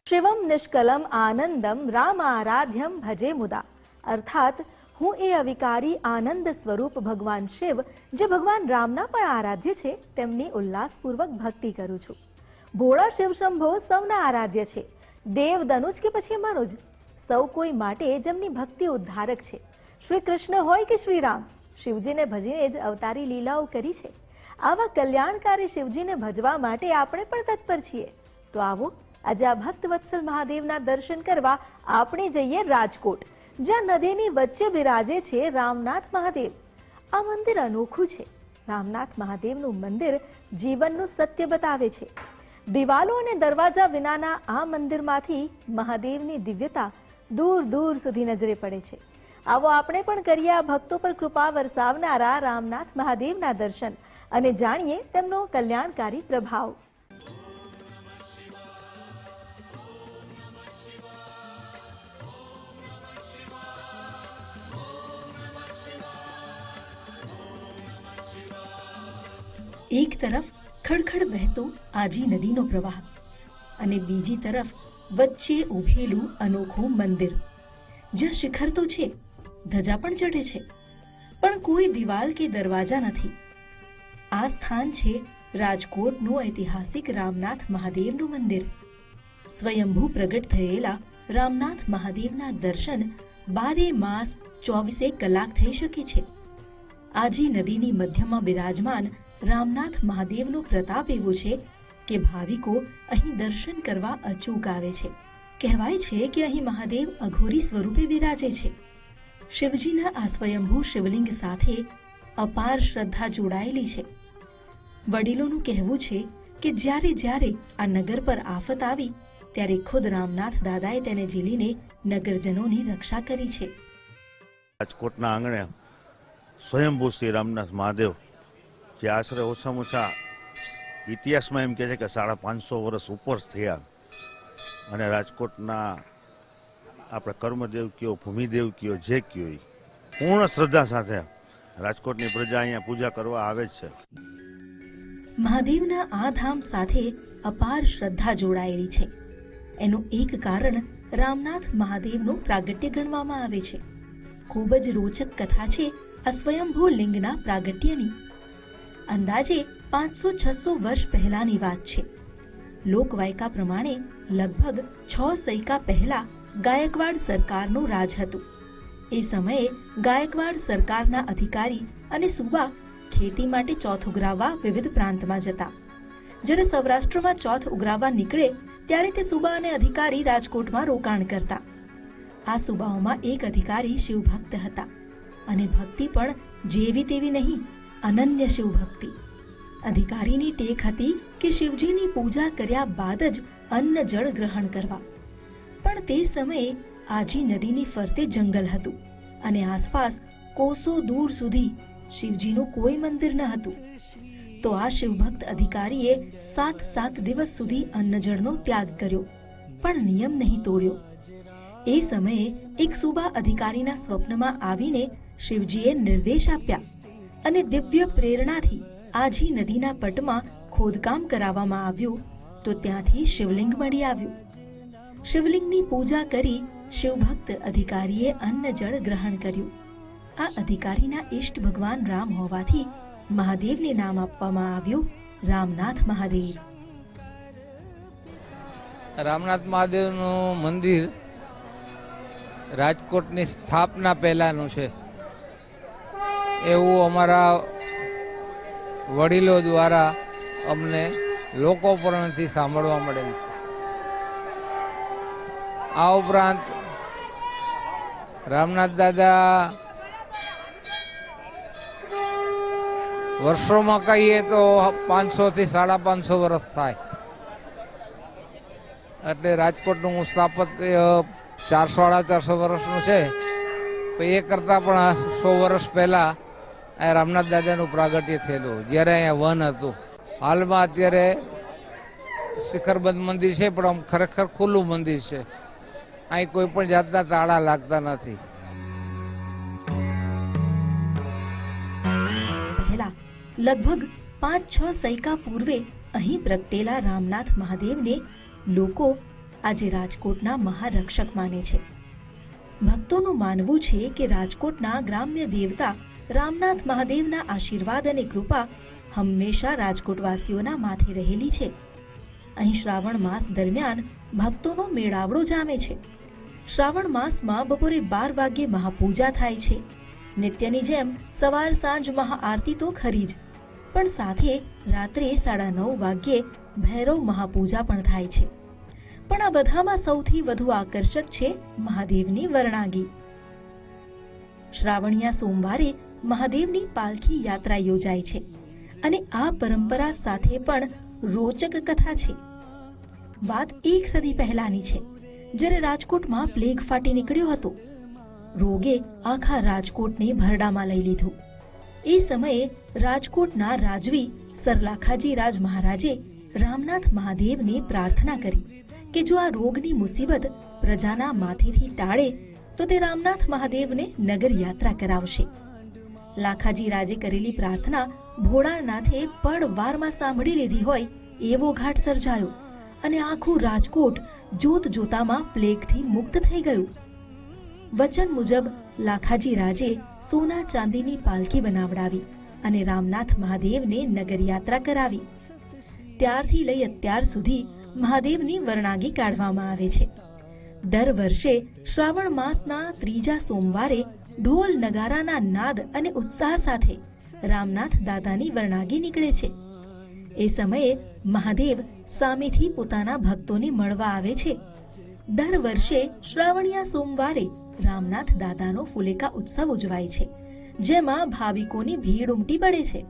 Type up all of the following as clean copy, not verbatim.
શિવમ નિષ્કલમ આનંદમ રામ આરાધ્યમ ભજે મુદા, અર્થાત હું એ અવિકારી આનંદ સ્વરૂપ ભગવાન શિવ, જે ભગવાન રામના પણ આરાધ્ય છે, તેમની ઉલ્લાસપૂર્વક ભક્તિ કરું છું. ભોળા શિવ શંભો સૌના આરાધ્ય છે, દેવ દનુજ કે પછી મનુજ, સૌ કોઈ માટે જેમની ભક્તિ ઉદ્ધારક છે. શ્રી કૃષ્ણ હોય કે શ્રી રામ, શિવજીને ભજીને જ અવતારી લીલાઓ કરી છે. આવા કલ્યાણકારી શિવજીને ભજવા માટે આપણે પણ તત્પર છીએ. તો આવો આજે આ ભક્ત વત્સલ મહાદેવના દર્શન કરવા આપણે જઈએ રાજકોટ, જ્યાં નદીની વચ્ચે બિરાજે છે રામનાથ મહાદેવ. આ મંદિર અનોખું છે. રામનાથ મહાદેવનું મંદિર જીવનનું સત્ય બતાવે છે. દિવાલો અને દરવાજા વિનાના આ મંદિરમાંથી મહાદેવની દિવ્યતા દૂર દૂર સુધી નજરે પડે છે. આવો આપણે પણ કરીએ આ ભક્તો પર કૃપા વરસાવનારા રામનાથ મહાદેવના દર્શન અને જાણીએ તેમનો કલ્યાણકારી પ્રભાવ. એક તરફ ખડખડ વહેતો આજી નદીનો પ્રવાહ અને બીજી તરફ વચ્ચે ઉભેલું અનોખું મંદિર, જ્યાં શિખર તો છે, ધજા પણ ચઢે છે, પણ કોઈ દિવાલ કે દરવાજા નથી. આ સ્થાન છે રાજકોટનું ઐતિહાસિક રામનાથ મહાદેવનું મંદિર. સ્વયંભૂ પ્રગટ થયેલા રામનાથ મહાદેવના દર્શન 12 માસ 24 કલાક થઈ શકે છે. આજી નદીની મધ્યમાં બિરાજમાન રામનાથ મહાદેવનો પ્રતાપ એવો છે કે ભાવિકો અહીં દર્શન કરવા અચૂક આવે છે. કહેવાય છે કે અહીં મહાદેવ અઘોરી સ્વરૂપે બિરાજે છે. શિવજીના આ સ્વયંભૂ શિવલિંગ સાથે અપાર શ્રદ્ધા જોડાયેલી છે. વડીલોનું કહેવું છે કે જ્યારે જ્યારે આ નગર પર આફત આવી ત્યારે ખુદ રામનાથ દાદાએ તેને ઝીલીને નગરજનોની રક્ષા કરી છે. રાજકોટના આંગણે સ્વયંભૂ શ્રી રામનાથ મહાદેવ, જે આશરે ઓછામાં ઓછા ઇતિહાસમાં એમ કહે છે કે 550 વર્ષ ઉપર થયા, અને રાજકોટના આપણે કર્મદેવ કયો, ભૂમિદેવ કયો, જે કયો, પૂર્ણ શ્રદ્ધા સાથે રાજકોટની પ્રજા અહીંયા પૂજા કરવા આવે છે. મહાદેવના આ ધામ સાથે અપાર શ્રદ્ધા જોડાયેલી છે. એનું એક કારણ રામનાથ મહાદેવનું પ્રાગટ્ય ગણવામાં આવે છે. ખૂબ જ રોચક કથા છે આ સ્વયંભૂ લિંગના પ્રાગટ્યની. અંદાજે 500-600 વર્ષ પહેલાની વાત છે. લોકવાયકા પ્રમાણે લગભગ 6 સૈકા પહેલા ગાયકવાડ સરકારનું રાજ હતું. એ સમયે ગાયકવાડ સરકારના અધિકારી અને સુબા ખેતી માટે ચોથ ઉઘરાવવા વિવિધ પ્રાંતમાં જતા. જ્યારે સૌરાષ્ટ્રમાં ચોથ ઉઘરાવવા નીકળે ત્યારે તે સુબા અને અધિકારી રાજકોટમાં રોકાણ કરતા. આ સુબાઓમાં એક અધિકારી શિવભક્ત હતા, અને ભક્તિ પણ જેવી તેવી નહીં, અનન્ય શિવભક્તિ. અધિકારીની ટેક હતી કે શિવજીની પૂજા કર્યા બાદ જ અન્ન જળ ગ્રહણ કરવા. પણ તે સમયે આજી નદીની ફરતે જંગલ હતું અને આસપાસ કોસો દૂર સુધી શિવજીનું કોઈ મંદિર ન હતું. તો આ શિવભક્ત અધિકારીએ 7 દિવસ સુધી અન્ન જળનો ત્યાગ કર્યો, પણ નિયમ નહીં તોડ્યો. એ સમયે એક સુબા અધિકારીના સ્વપ્નમાં આવીને શિવજીએ નિર્દેશ આપ્યા અને દિવ્ય પ્રેરણાથી આજી નદીના પટમાં ખોદકામ કરાવવામાં આવ્યું. તો ત્યાંથી શિવલિંગ મળી આવ્યું. શિવલિંગની પૂજા કરી શિવભક્ત અધિકારીએ અન્ન જળ ગ્રહણ કર્યું. આ અધિકારીના ઇષ્ટ ભગવાન રામ હોવાથી મહાદેવને નામ આપવામાં આવ્યું રામનાથ મહાદેવ. રામનાથ મહાદેવનું મંદિર રાજકોટની સ્થાપના પહેલાનું છે એવું અમારા વડીલો દ્વારા અમને લોકો પરથી સાંભળવા મળેલ છે. આ ઉપરાંત રામનાથ દાદા વર્ષોમાં કહીએ તો 500 થી 550 વર્ષ થાય. એટલે રાજકોટનું સ્થાપત્ય 400-450 વર્ષનું છે. એ કરતાં પણ 100 વર્ષ પહેલાં આ રામનાથ દાદાનું પ્રાગટ્ય થયેલું, જ્યારે અહીંયા વન હતું. હાલમાં અત્યારે શિખરબંધ મંદિર છે, પણ આમ ખરેખર ખુલ્લું મંદિર છે. અહીં કોઈ પણ જાતના તાળા લાગતા નથી. પહેલા લગભગ 5-6 સૈકા પૂર્વે અહીં પ્રગટેલા રામનાથ મહાદેવને લોકો આજે રાજકોટના મહારક્ષક માને છે. ભક્તોનું માનવું છે કે રાજકોટના ગ્રામ્ય દેવતા રામનાથ મહાદેવના આશીર્વાદ અને કૃપા હંમેશા રાજકોટવાસીઓના માથે રહેલી છે. અહીં શ્રાવણ માસ દરમિયાન ભક્તોનો મેળાવડો જામે છે. શ્રાવણ માસમાં બપોરે 12 વાગ્યે મહાપૂજા થાય છે. નિત્યની જેમ સવાર સાંજ મહાઆરતી તો ખરી જ, પણ સાથે રાત્રે 9:30 વાગ્યે ભૈરવ મહાપૂજા પણ થાય છે. પણ આ બધામાં સૌથી વધુ આકર્ષક છે મહાદેવની વરણાગી. શ્રાવણીયા સોમવારે મહાદેવની પાલખી યાત્રા યોજાય છે અને આ પરંપરા સાથે પણ રોચક કથા છે. વાત 1 સદી પહેલાની છે, જ્યારે રાજકોટમાં પ્લેગ ફાટી નીકળ્યો હતો. રોગે આખા રાજકોટને ભરડામાં લઈ લીધું. એ સમયે રાજકોટના રાજવી સર લાખાજી રાજ મહારાજે રામનાથ મહાદેવને પ્રાર્થના કરી કે જો આ રોગની મુસીબત પ્રજાના માથેથી ટાળે તો તે રામનાથ મહાદેવને નગર યાત્રા કરાવશે. લાખાજી રાજે કરેલી પ્રાર્થના ભોળાનાથે પળવારમાં સાંભળી લીધી હોય એવો ઘાટ સર્જાયો અને આખું રાજકોટ જોત જોતામાં પ્લેગથી મુક્ત થઈ ગયું. વચન મુજબ લાખાજી રાજે સોના ચાંદીની પાલખી બનાવડાવી અને રામનાથ મહાદેવને નગર યાત્રા કરાવી. ત્યારથી લઈ અત્યાર સુધી મહાદેવની વરણાગી કાઢવામાં આવે છે. દર વર્ષે શ્રાવણ માસના 3જા સોમવારે ઢોલ નગારાના નાદ અને ઉત્સાહ સાથે રામનાથ દાદાની વરણાગી નીકળે છે. એ સમયે મહાદેવ સામેથી પોતાના ભક્તોને મળવા આવે છે. દર વર્ષે શ્રાવણીયા સોમવારે રામનાથ દાદાનો ફુલેકા ઉત્સવ ઉજવાય છે, જેમાં ભાવિકોની ભીડ ઉમટી પડે છે.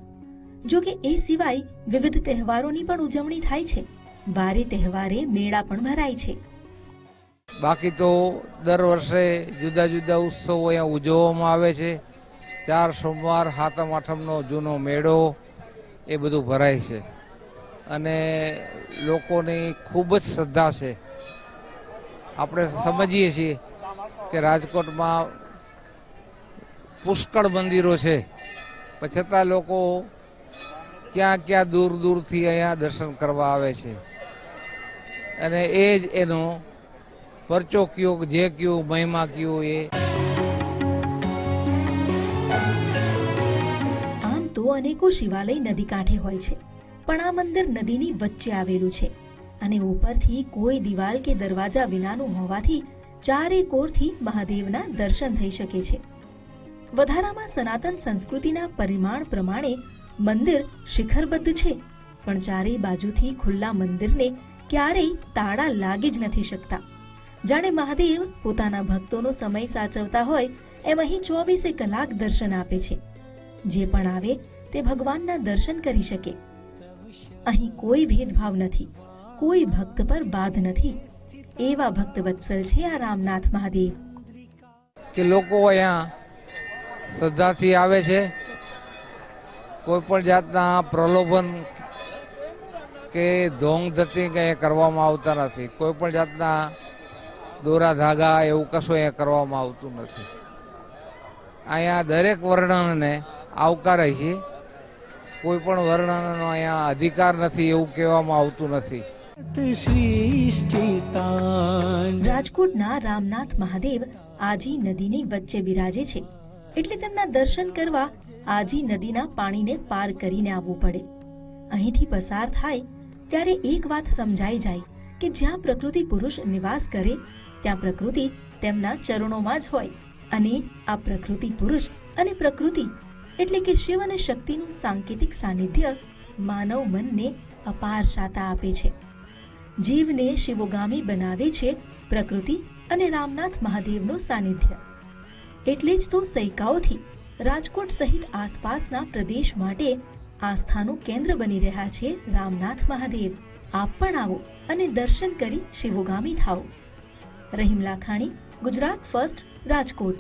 જો કે એ સિવાય વિવિધ તહેવારોની પણ ઉજવણી થાય છે. વારે તહેવારે મેળા પણ ભરાય છે. બાકી તો દર વર્ષે જુદા જુદા ઉત્સવો અહીંયા ઉજવવામાં આવે છે. 4 સોમવાર, 7મ 8મનો જૂનો મેળો એ બધું ભરાય છે અને લોકોની ખૂબ જ શ્રદ્ધા છે. આપણે સમજીએ છીએ કે રાજકોટમાં પુષ્કળ મંદિરો છે, પણ છતાં લોકો ક્યાં ક્યાં દૂર દૂરથી અહીંયા દર્શન કરવા આવે છે અને એ જ એનો પરચો કયો, જે કયો, મહિમા કયો એ. આમ તો અનેકો શિવાલય નદી કાંઠે હોય છે, પણ આ મંદિર નદીની વચ્ચે આવેલું છે અને ઉપરથી કોઈ દિવાલ કે દરવાજા વિનાનું હોવાથી ચારે કોરથી મહાદેવના દર્શન થઈ શકે છે. વધારામાં સનાતન સંસ્કૃતિના પરિમાણ પ્રમાણે મંદિર શિખરબદ્ધ છે, પણ ચારેય બાજુથી ખુલ્લા મંદિરને ક્યારેય તાળા લાગી જ નથી શકતા. જાણે મહાદેવ પોતાના ભક્તોનો સમય સાચવતા હોય એમ અહીં 24 કલાક દર્શન આપે છે. જે પણ આવે તે ભગવાનના દર્શન કરી શકે. અહીં કોઈ ભેદભાવ નથી, કોઈ ભક્ત પર બાધ નથી. એવા ભક્ત વત્સલ છે આ રામનાથ મહાદેવ કે લોકો અહીંયા શ્રદ્ધાથી આવે છે. કોઈ પણ જાતના પ્રલોભન કે ધોંગ ધતી કંઈ કરવામાં આવતા નથી. કોઈ પણ જાતના દોરા ધાગા એવું કશું અહીંયા કરવામાં આવતું નથી. અહીંયા દરેક વર્ણનને આવકારે છે. કોઈ પણ વર્ણનનો અહીંયા અધિકાર નથી એવું કહેવામાં આવતું નથી. રાજકોટના રામનાથ મહાદેવ આજી નદીની વચ્ચે બિરાજે છે, એટલે તેમના દર્શન કરવા આજી નદીના પાણીને પાર કરીને આવવું પડે. અહીંથી પસાર થાય ત્યારે એક વાત સમજાઈ જાય કે જ્યાં પ્રકૃતિ પુરુષ નિવાસ કરે ત્યાં પ્રકૃતિ તેમના ચરણોમાં જ હોય અને આ પ્રકૃતિ પુરુષ અને પ્રકૃતિ એટલે કે શિવ અને શક્તિનું સાંકેતિક સાનિધ્ય માનવ મનને અપાર શાતા આપે છે. જીવને શિવોગામી બનાવે છે પ્રકૃતિ અને રામનાથ મહાદેવનું સાનિધ્ય. એટલે જ તો સૈકાઓથી રાજકોટ સહિત આસપાસના પ્રદેશ માટે આસ્થાનું કેન્દ્ર બની રહ્યા છે રામનાથ મહાદેવ. આપ પણ આવો અને દર્શન કરી શિવોગામી થાઓ. રહીમ લાખાણી, ગુજરાત ફર્સ્ટ, રાજકોટ.